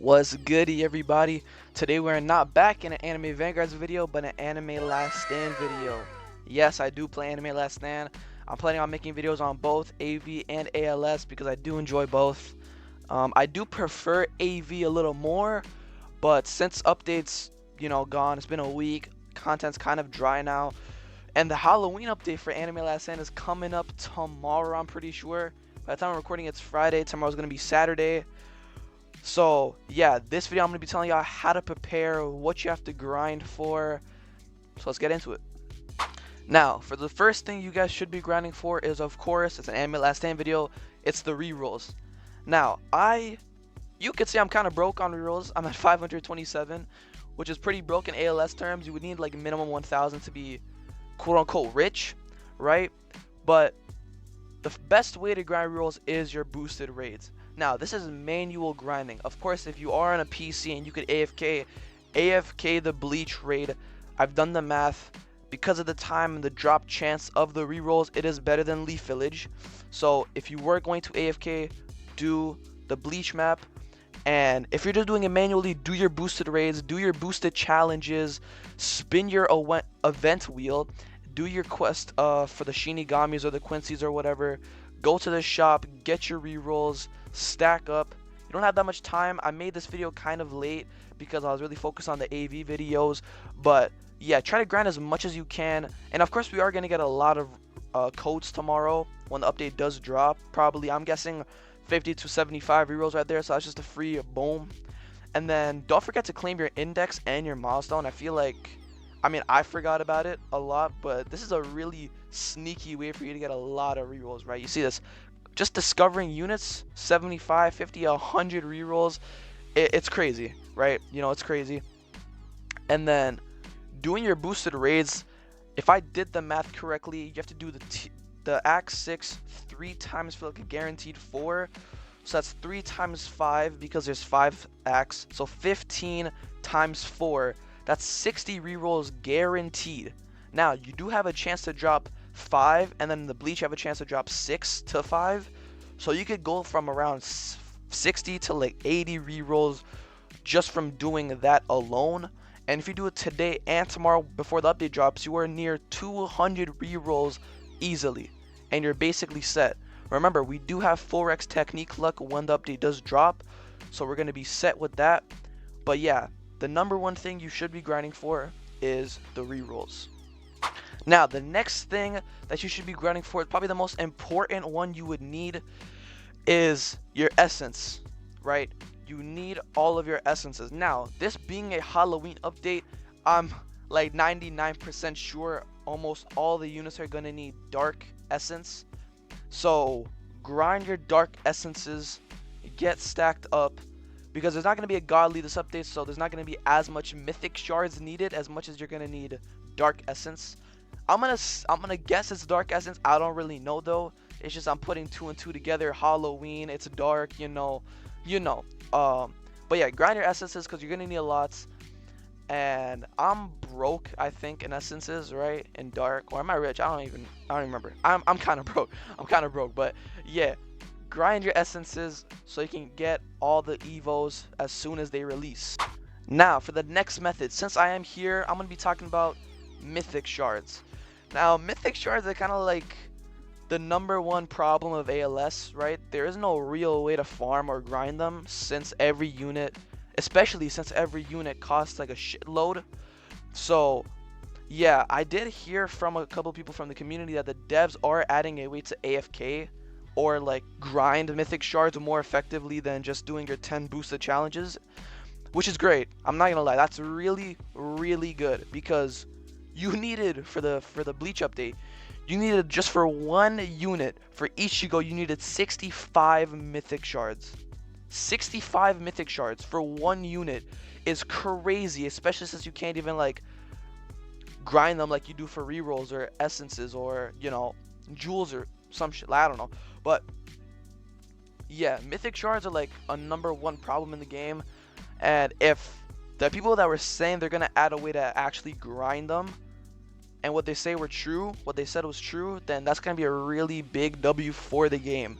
What's goody, everybody? Today we're not back in an Anime Vanguards video, but an Anime Last Stand video. Yes, I do play Anime Last Stand. I'm planning on making videos on both AV and ALS because I do enjoy both. I do prefer AV a little more, but since updates, gone, it's been a week. Content's kind of dry now, and the Halloween update for Anime Last Stand is coming up tomorrow. I'm pretty sure. By the time I'm recording, it's Friday. Tomorrow's gonna be Saturday. So yeah, this video I'm going to be telling y'all how to prepare, what you have to grind for. So let's get into it. Now, for the first thing you guys should be grinding for is, of course, it's an Anime Last Stand video, it's the rerolls. Now, you could say I'm kind of broke on rerolls. I'm at 527, which is pretty broke in ALS terms. You would need like minimum 1000 to be quote unquote rich, right? But the best way to grind rerolls is your boosted raids. Now, this is manual grinding. Of course, if you are on a PC and you could AFK the Bleach raid, I've done the math. Because of the time and the drop chance of the rerolls, it is better than Leaf Village. So if you were going to AFK, do the Bleach map. And if you're just doing it manually, do your boosted raids, do your boosted challenges, spin your event wheel, do your quest for the Shinigamis or the Quincy's or whatever. Go to the shop, get your rerolls, stack up. You don't have that much time. I made this video kind of late because I was really focused on the AV videos, but yeah, try to grind as much as you can. And of course, we are going to get a lot of codes tomorrow when the update does drop. Probably, I'm guessing 50 to 75 rerolls right there, so that's just a free boom. And then don't forget to claim your index and your milestone. I forgot about it a lot, but this is a really sneaky way for you to get a lot of rerolls, right? You see this, just discovering units, 75, 50, 100 rerolls, it's crazy, right? It's crazy. And then doing your boosted raids, if I did the math correctly, you have to do the Act 6 3 times for like a guaranteed 4. So that's 3 times 5 because there's 5 acts. So 15 times 4. That's 60 rerolls guaranteed. Now, you do have a chance to drop 5, and then in the Bleach you have a chance to drop 6 to 5. So you could go from around 60 to like 80 rerolls just from doing that alone. And if you do it today and tomorrow before the update drops, you are near 200 rerolls easily. And you're basically set. Remember, we do have 4x technique luck when the update does drop. So we're going to be set with that. But yeah, the number one thing you should be grinding for is the rerolls. Now, the next thing that you should be grinding for, probably the most important one you would need, is your essence, right? You need all of your essences. Now, this being a Halloween update, I'm like 99% sure almost all the units are going to need dark essence. So, grind your dark essences, get stacked up, because there's not going to be a godly this update, so there's not going to be as much mythic shards needed as much as you're going to need dark essence. I'm gonna guess it's dark essence. I don't really know though. It's just I'm putting 2 and 2 together. Halloween, it's dark, but yeah, grind your essences because you're gonna need a lot. And I'm broke, I think, in essences, right? In dark, or am I rich? I don't even remember. I'm kind of broke. But yeah, grind your essences so you can get all the evos as soon as they release. Now, for the next method, since I am here, I'm gonna be talking about mythic shards. Now, mythic shards are kind of like the number one problem of ALS, right? There is no real way to farm or grind them since every unit, especially since every unit costs like a shitload. So yeah, I did hear from a couple people from the community that the devs are adding a way to AFK or like grind mythic shards more effectively than just doing your 10 boosted challenges, which is great. I'm not gonna lie, that's really, really good, because you needed for the Bleach update, you needed just for one unit for Ichigo, you needed 65 mythic shards. 65 mythic shards for one unit is crazy, especially since you can't even like grind them like you do for rerolls or essences or jewels or some shit. I don't know, but yeah, mythic shards are like a number one problem in the game. And if the people that were saying they're gonna add a way to actually grind them, and what they said was true, then that's gonna be a really big W for the game.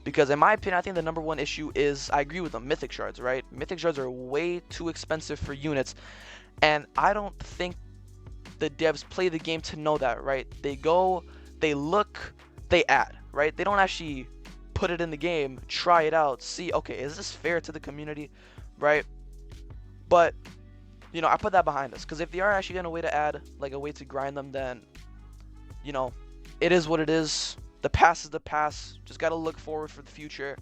Because in my opinion, I think the number one issue is, I agree with them, mythic shards, right? Mythic shards are way too expensive for units, and I don't think the devs play the game to know that, right? They go, they look, they add, right? They don't actually put it in the game, try it out, see, okay, is this fair to the community, right? But, you know, I put that behind us, because if they are actually going to way to add, like a way to grind them, then, you know, it is what it is. The past is the past. Just got to look forward for the future.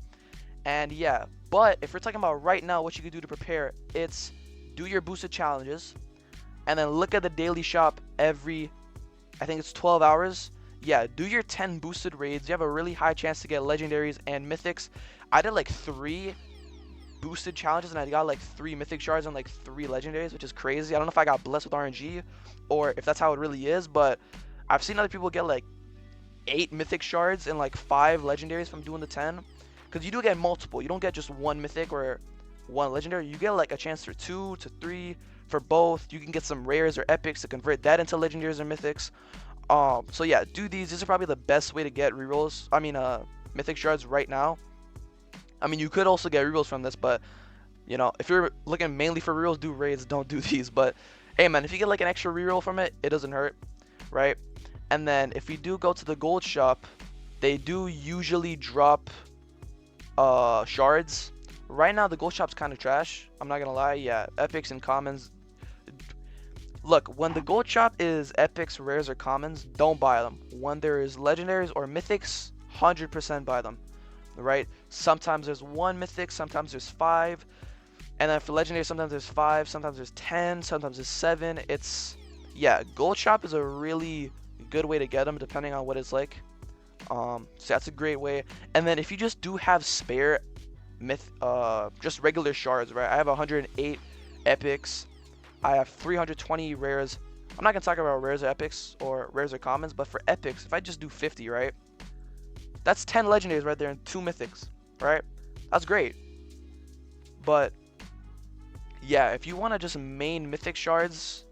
And yeah, but if we're talking about right now, what you could do to prepare, it's do your boosted challenges, and then look at the daily shop every, I think it's 12 hours. Yeah, do your 10 boosted raids. You have a really high chance to get legendaries and mythics. I did like 3 boosted challenges and I got like 3 mythic shards and like 3 legendaries, which is crazy. I don't know if I got blessed with RNG or if that's how it really is, but I've seen other people get like 8 mythic shards and like 5 legendaries from doing the 10. Because you do get multiple. You don't get just 1 mythic or 1 legendary. You get like a chance for 2 to 3 for both. You can get some rares or epics to convert that into legendaries or mythics. So yeah, do these. These are probably the best way to get rerolls. I mean, mythic shards right now. I mean, you could also get rerolls from this, but you know, if you're looking mainly for rerolls, do raids. Don't do these. But hey, man, if you get like an extra reroll from it, it doesn't hurt, right? And then if we do go to the gold shop, they do usually drop shards. Right now the gold shop's kind of trash, I'm not gonna lie. Yeah, epics and commons. Look, when the gold shop is epics, rares, or commons, don't buy them. When there is legendaries or mythics, 100% buy them, right? Sometimes there's 1 mythic, sometimes there's 5, and then for legendary, sometimes there's 5, sometimes there's 10, sometimes there's 7. It's, yeah, gold shop is a really good way to get them depending on what it's like. So that's a great way. And then if you just do have spare just regular shards, right? I have 108 epics, I have 320 rares. I'm not gonna talk about rares or epics or rares or commons, but for epics, if I just do 50, right, that's 10 legendaries right there and 2 mythics, right? That's great. But yeah, if you want to just main mythic shards,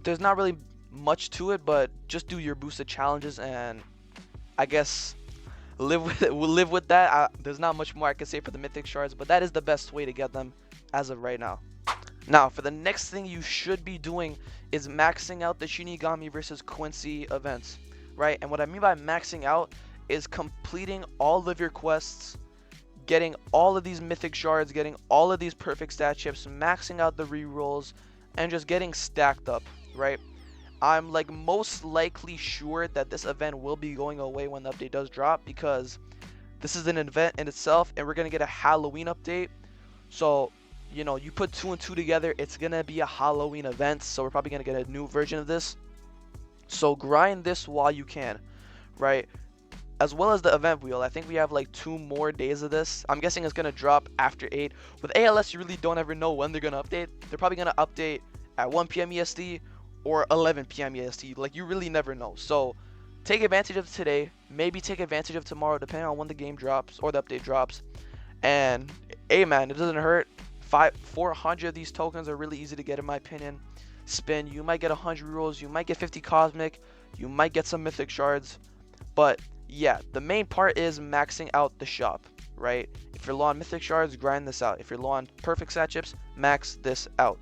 there's not really much to it, but just do your boosted challenges and I guess live with it. We'll live with that. There's not much more I can say for the mythic shards, but that is the best way to get them as of right now. Now, for the next thing you should be doing is maxing out the Shinigami versus Quincy events, right? And what I mean by maxing out is completing all of your quests, getting all of these mythic shards, getting all of these perfect stat chips, maxing out the rerolls, and just getting stacked up, right? I'm like most likely sure that this event will be going away when the update does drop, because this is an event in itself and we're gonna get a Halloween update. So, you know, you put 2 and 2 together, it's gonna be a Halloween event, so we're probably gonna get a new version of this. So grind this while you can, right? As well as the event wheel. I think we have like 2 more days of this. I'm guessing it's gonna drop after 8. With ALS, you really don't ever know when they're gonna update. They're probably gonna update at 1 p.m. EST or 11 p.m. EST. Like, you really never know. So take advantage of today, maybe take advantage of tomorrow, depending on when the game drops or the update drops. And hey, man, it doesn't hurt. 400 of these tokens are really easy to get, in my opinion. Spin, you might get 100 rolls, you might get 50 cosmic, you might get some mythic shards. But yeah, the main part is maxing out the shop, right? If you're low on mythic shards, grind this out. If you're low on perfect stat chips, max this out,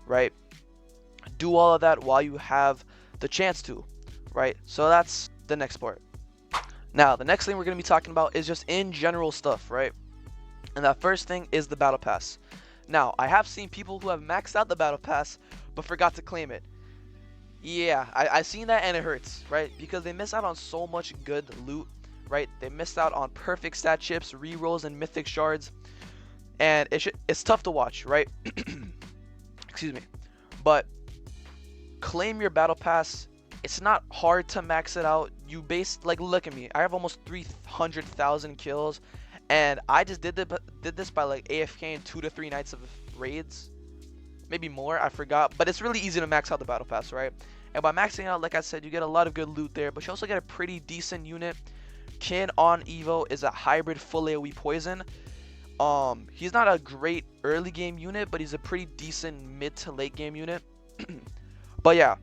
right? Do all of that while you have the chance to, right? So that's the next part. Now, the next thing we're going to be talking about is just in general stuff, right? And that first thing is the battle pass. Now, I have seen people who have maxed out the battle pass but forgot to claim it. Yeah, I've seen that and it hurts, right? Because they miss out on so much good loot, right? They missed out on perfect stat chips, rerolls, and mythic shards. And it's tough to watch, right? Excuse me. But claim your battle pass. It's not hard to max it out. You like, look at me. I have almost 300,000 kills. And I just did this by like AFK in 2 to 3 nights of raids. Maybe more, I forgot. But it's really easy to max out the battle pass, right? And by maxing out, like I said, you get a lot of good loot there. But you also get a pretty decent unit. Kin on Evo is a hybrid full AoE poison. He's not a great early game unit, but he's a pretty decent mid to late game unit. But yeah,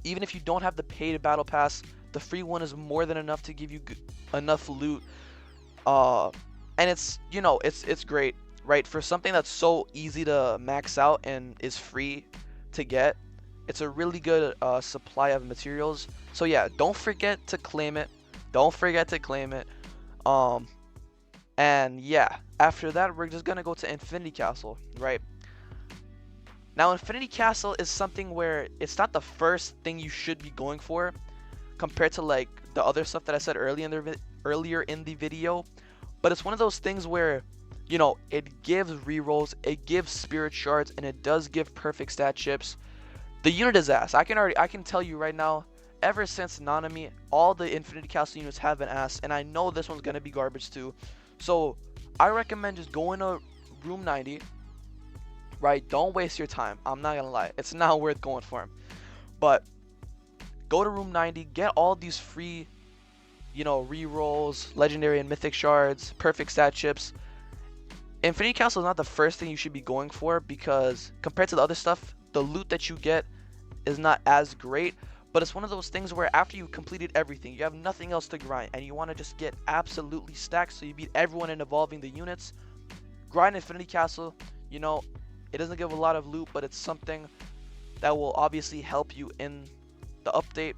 even if you don't have the paid battle pass, the free one is more than enough to give you enough loot. uh, and it's, you know, it's great, right? For something that's so easy to max out and is free to get, it's a really good supply of materials. So yeah, don't forget to claim it. Don't forget to claim it. Um, and yeah, after that, we're just gonna go to Infinity Castle, right? Now, Infinity Castle is something where it's not the first thing you should be going for compared to like the other stuff that I said earlier in the video, but it's one of those things where, you know, it gives rerolls, it gives spirit shards, and it does give perfect stat chips. The unit is ass. I can tell you right now, ever since Nanami, all the Infinity Castle units have been ass, and I know this one's gonna be garbage too. So I recommend just going to room 90, right? Don't waste your time. I'm not gonna lie, it's not worth going for him. But go to room 90, get all these free, you know, rerolls, legendary and mythic shards, perfect stat chips. Infinity Castle is not the first thing you should be going for because compared to the other stuff, the loot that you get is not as great. But it's one of those things where after you completed everything, you have nothing else to grind, and you want to just get absolutely stacked so you beat everyone in evolving the units. Grind Infinity Castle. You know, it doesn't give a lot of loot, but it's something that will obviously help you in the update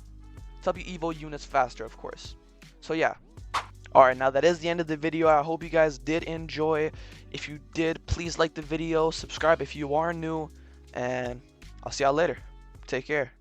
to help you evo units faster, of course. So yeah. Alright, now that is the end of the video. I hope you guys did enjoy. If you did, please like the video, subscribe if you are new, and I'll see y'all later. Take care.